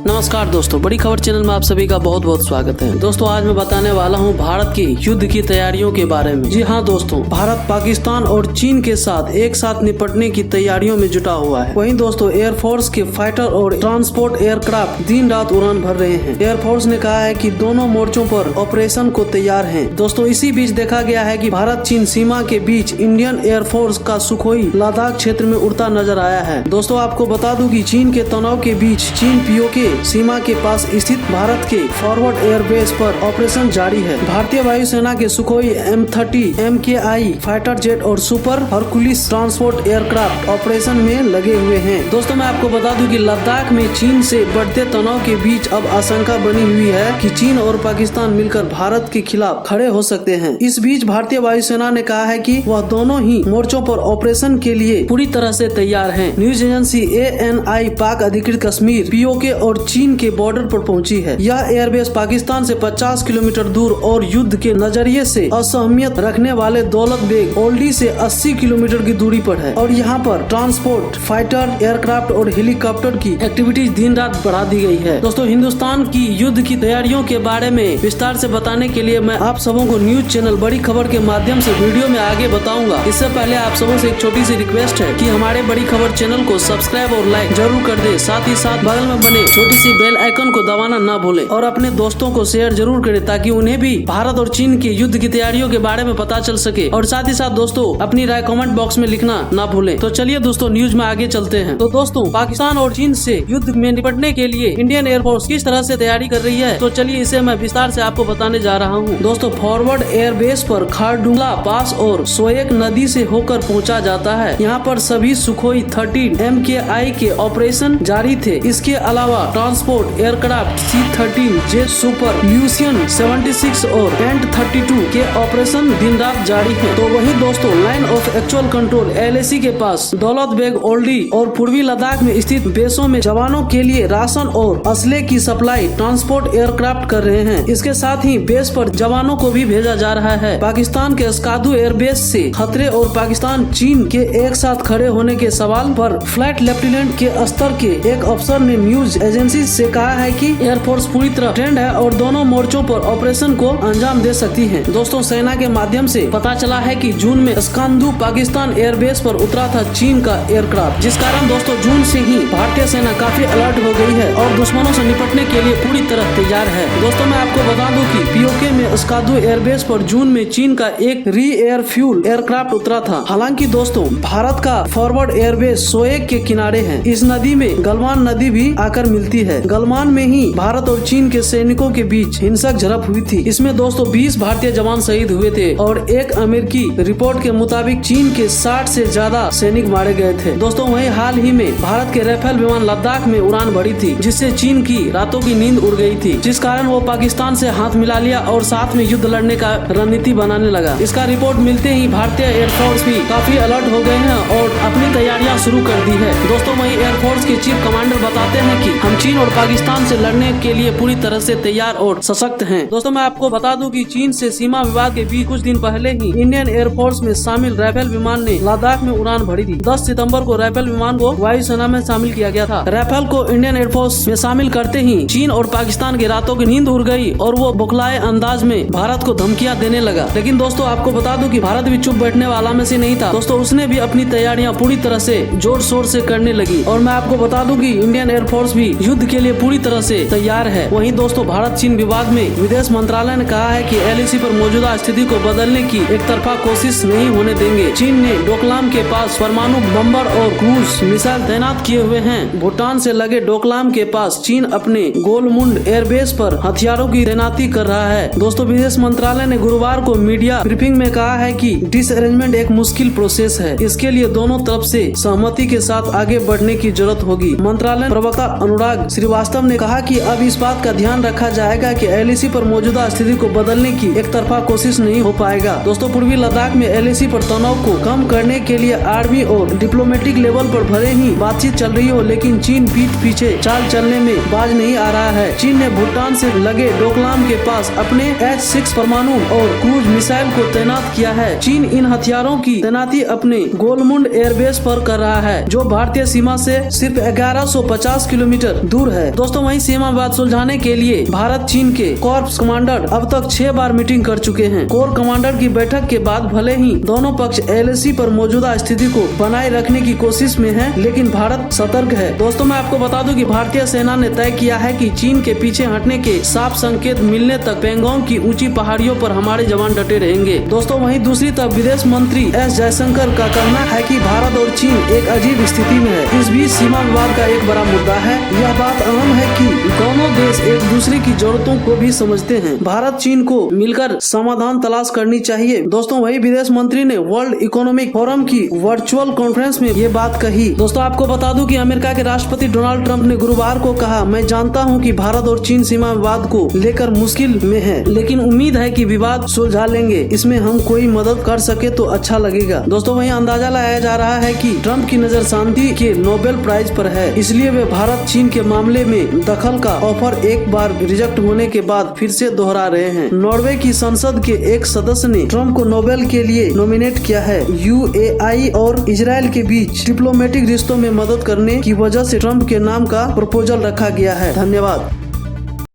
नमस्कार दोस्तों, बड़ी खबर चैनल में आप सभी का बहुत बहुत स्वागत है। दोस्तों आज मैं बताने वाला हूं भारत के युद्ध की तैयारियों के बारे में। जी हां दोस्तों, भारत पाकिस्तान और चीन के साथ एक साथ निपटने की तैयारियों में जुटा हुआ है। वहीं दोस्तों एयरफोर्स के फाइटर और ट्रांसपोर्ट एयरक्राफ्ट दिन रात उड़ान भर रहे हैं। एयरफोर्स ने कहा है कि दोनों मोर्चों पर ऑपरेशन को तैयार है। दोस्तों इसी बीच देखा गया है कि भारत चीन सीमा के बीच इंडियन एयरफोर्स का सुखोई लद्दाख क्षेत्र में उड़ता नजर आया है। दोस्तों आपको बता दूं कि चीन के तनाव के बीच चीन पीओके सीमा के पास स्थित भारत के फॉरवर्ड एयरबेस पर ऑपरेशन जारी है। भारतीय वायुसेना के Sukhoi M30 MKI fighter jet और super Hercules transport aircraft operation में लगे हुए हैं। दोस्तों मैं आपको बता दूं कि लद्दाख में चीन से बढ़ते तनाव के बीच अब आशंका बनी हुई है कि चीन और पाकिस्तान मिलकर भारत के खिलाफ खड़े हो सकते हैं। इस बीच भारतीय वायुसेना ने कहा है कि वह दोनों ही मोर्चों पर ऑपरेशन के लिए पूरी तरह से तैयार है। न्यूज एजेंसी ANI पाक अधिकृत कश्मीर पीओके और चीन के बॉर्डर पर पहुंची है। यह एयरबेस पाकिस्तान से 50 किलोमीटर दूर और युद्ध के नजरिए से असहमियत रखने वाले दौलत बेग ओल्डी से 80 किलोमीटर की दूरी पर है और यहाँ पर ट्रांसपोर्ट फाइटर एयरक्राफ्ट और हेलीकॉप्टर की एक्टिविटीज दिन रात बढ़ा दी गई है। दोस्तों हिंदुस्तान की युद्ध की तैयारियों के बारे में विस्तार से बताने के लिए मैं आप सबों को न्यूज चैनल बड़ी खबर के माध्यम से वीडियो में आगे बताऊंगा। इससे पहले आप सबों से एक छोटी सी रिक्वेस्ट है कि हमारे बड़ी खबर चैनल को सब्सक्राइब और लाइक जरूर कर दे। साथ ही साथ बगल में बने छोटी सी बेल आइकन को दबाना ना भूलें और अपने दोस्तों को शेयर जरूर करें ताकि उन्हें भी भारत और चीन के युद्ध की तैयारियों के बारे में पता चल सके। और साथ ही साथ दोस्तों अपनी राय कमेंट बॉक्स में लिखना ना भूलें। तो चलिए दोस्तों न्यूज में आगे चलते हैं। तो दोस्तों पाकिस्तान और चीन से युद्ध में निपटने के लिए इंडियन एयरफोर्स किस तरह से तैयारी कर रही है, तो चलिए इसे मैं विस्तार से आपको बताने जा रहा हूँ। दोस्तों फॉरवर्ड एयरबेस पर खारडुंगला पास और सोएक नदी से होकर पहुँचा जाता है। यहाँ पर सभी सुखोई 30 MKI के ऑपरेशन जारी थे। इसके अलावा transport aircraft C-13 jet super ल्यूसियन 76 और कैंट 32 के ऑपरेशन दिन रात जारी है। तो वही दोस्तों line of actual control LAC के पास दौलत बेग ओल्डी और पूर्वी लद्दाख में स्थित बेसों में जवानों के लिए राशन और असले की सप्लाई ट्रांसपोर्ट एयरक्राफ्ट कर रहे हैं। इसके साथ ही बेस पर जवानों को भी भेजा जा रहा है। पाकिस्तान के स्कादू एयरबेस से खतरे और पाकिस्तान चीन के एक साथ खड़े होने के सवाल पर फ्लाइट लेफ्टिनेंट के स्तर के एक अफसर ने न्यूज एजेंसी से कहा है कि एयरफोर्स पूरी तरह ट्रेंड है और दोनों मोर्चों पर ऑपरेशन को अंजाम दे सकती है। दोस्तों सेना के माध्यम से पता चला है कि जून में स्कांदू पाकिस्तान एयरबेस पर उतरा था चीन का एयरक्राफ्ट, जिस कारण दोस्तों जून से ही भारतीय सेना काफी अलर्ट हो गई है और दुश्मनों से निपटने के लिए पूरी तरह तैयार है। दोस्तों मैं आपको बता दूं कि पीओके में स्कांदू एयरबेस पर जून में चीन का एक री एयर फ्यूल एयरक्राफ्ट उतरा था। हालांकि दोस्तों भारत का फॉरवर्ड एयरबेस सोएक के किनारे है। इस नदी में गलवान नदी भी आकर मिलती है। गलवान में ही भारत और चीन के सैनिकों के बीच हिंसक झड़प हुई थी। इसमें दोस्तों 20 भारतीय जवान शहीद हुए थे और एक अमेरिकी रिपोर्ट के मुताबिक चीन के 60 से ज्यादा सैनिक मारे गए थे। दोस्तों वहीं हाल ही में भारत के राफेल विमान लद्दाख में उड़ान भरी थी, जिससे चीन की रातों की नींद उड़ गई थी, जिस कारण वो पाकिस्तान से हाथ मिला लिया और साथ में युद्ध लड़ने का रणनीति बनाने लगा। इसका रिपोर्ट मिलते ही भारतीय एयरफोर्स भी काफी अलर्ट हो गए हैं और अपनी तैयारियां शुरू कर दी है। दोस्तों वहीं एयरफोर्स के चीफ कमांडर बताते हैं कि हम चीन और पाकिस्तान से लड़ने के लिए पूरी तरह से तैयार और सशक्त हैं। दोस्तों मैं आपको बता दूं कि चीन से सीमा विवाद के बीच कुछ दिन पहले ही इंडियन एयरफोर्स में शामिल राफेल विमान ने लद्दाख में उड़ान भरी थी। 10 सितंबर को राफेल विमान को वायुसेना में शामिल किया गया था। राफेल को इंडियन एयरफोर्स में शामिल करते ही चीन और पाकिस्तान की रातों की नींद उड़ गई और वो बौखलाए अंदाज में भारत को धमकियां देने लगा। लेकिन दोस्तों आपको बता दूं कि भारत भी चुप बैठने वाला में से नहीं था। दोस्तों उसने भी अपनी तैयारियां पूरी तरह से जोर शोर से करने लगी और मैं आपको बता दूं कि इंडियन एयरफोर्स भी युद्ध के लिए पूरी तरह से तैयार है। वहीं दोस्तों भारत चीन विवाद में विदेश मंत्रालय ने कहा है कि LAC पर मौजूदा स्थिति को बदलने की एक तरफा कोशिश नहीं होने देंगे। चीन ने डोकलाम के पास परमाणु बम्बर और क्रूज मिसाइल तैनात किए हुए हैं। भूटान से लगे डोकलाम के पास चीन अपने गोलमुंड एयरबेस पर हथियारों की तैनाती कर रहा है। दोस्तों विदेश मंत्रालय ने गुरुवार को मीडिया ब्रीफिंग में कहा है कि डिसअरेंजमेंट एक मुश्किल प्रोसेस है। इसके लिए दोनों तरफ से सहमति के साथ आगे बढ़ने की जरूरत होगी। मंत्रालय प्रवक्ता अनुराग श्रीवास्तव ने कहा कि अब इस बात का ध्यान रखा जाएगा कि LAC पर मौजूदा स्थिति को बदलने की एक तरफा कोशिश नहीं हो पाएगा। दोस्तों, पूर्वी लद्दाख में LAC पर तनाव को कम करने के लिए आर्मी और डिप्लोमेटिक लेवल पर भले ही बातचीत चल रही हो, लेकिन चीन पीठ पीछे चाल चलने में बाज नहीं आ रहा है। चीन ने भूटान से लगे डोकलाम के पास अपने H-6 परमाणु और क्रूज मिसाइल को तैनात किया है। चीन इन हथियारों की तैनाती अपने गोलमुंड एयरबेस पर कर रहा है, जो भारतीय सीमा से सिर्फ 1150 किलोमीटर दूर है। दोस्तों, वहीं सीमा विवाद सुलझाने के लिए भारत चीन के कॉर्प्स कमांडर अब तक 6 बार मीटिंग कर चुके हैं। कोर कमांडर की बैठक के बाद भले ही दोनों पक्ष LAC पर मौजूदा स्थिति को बनाए रखने की कोशिश में है, लेकिन भारत सतर्क है। दोस्तों, मैं आपको बता दूं कि भारतीय सेना ने तय किया है कि चीन के पीछे हटने के साफ संकेत मिलने तक पेंगोंग की ऊंची पहाड़ियों पर हमारे जवान डटे रहेंगे। दोस्तों, वहीं दूसरी तरफ विदेश मंत्री S जयशंकर का कहना है कि भारत और चीन एक अजीब स्थिति में है। इस बीच सीमा विवाद का एक बड़ा मुद्दा है। यह बात अहम है कि दोनों देश एक दूसरे की जरूरतों को भी समझते हैं। भारत चीन को मिलकर समाधान तलाश करनी चाहिए। दोस्तों, वही विदेश मंत्री ने वर्ल्ड इकोनॉमिक फोरम की वर्चुअल कॉन्फ्रेंस में ये बात कही। दोस्तों, आपको बता दूं कि अमेरिका के राष्ट्रपति डोनाल्ड ट्रंप ने गुरुवार को कहा, मैं जानता हूं कि भारत और चीन सीमा विवाद को लेकर मुश्किल में है, लेकिन उम्मीद है कि विवाद सुलझा लेंगे। इसमें हम कोई मदद कर सके तो अच्छा लगेगा। दोस्तों, वहीं अंदाजा लगाया जा रहा है कि ट्रंप की नजर शांति के नोबेल प्राइज पर है, इसलिए वे भारत चीन के मामले में दखल का ऑफर एक बार रिजेक्ट होने के बाद फिर से दोहरा रहे हैं। नॉर्वे की संसद के एक सदस्य ने ट्रंप को नोबेल के लिए नॉमिनेट किया है। UAE और इजराइल के बीच डिप्लोमेटिक रिश्तों में मदद करने की वजह से ट्रंप के नाम का प्रपोजल रखा गया है। धन्यवाद।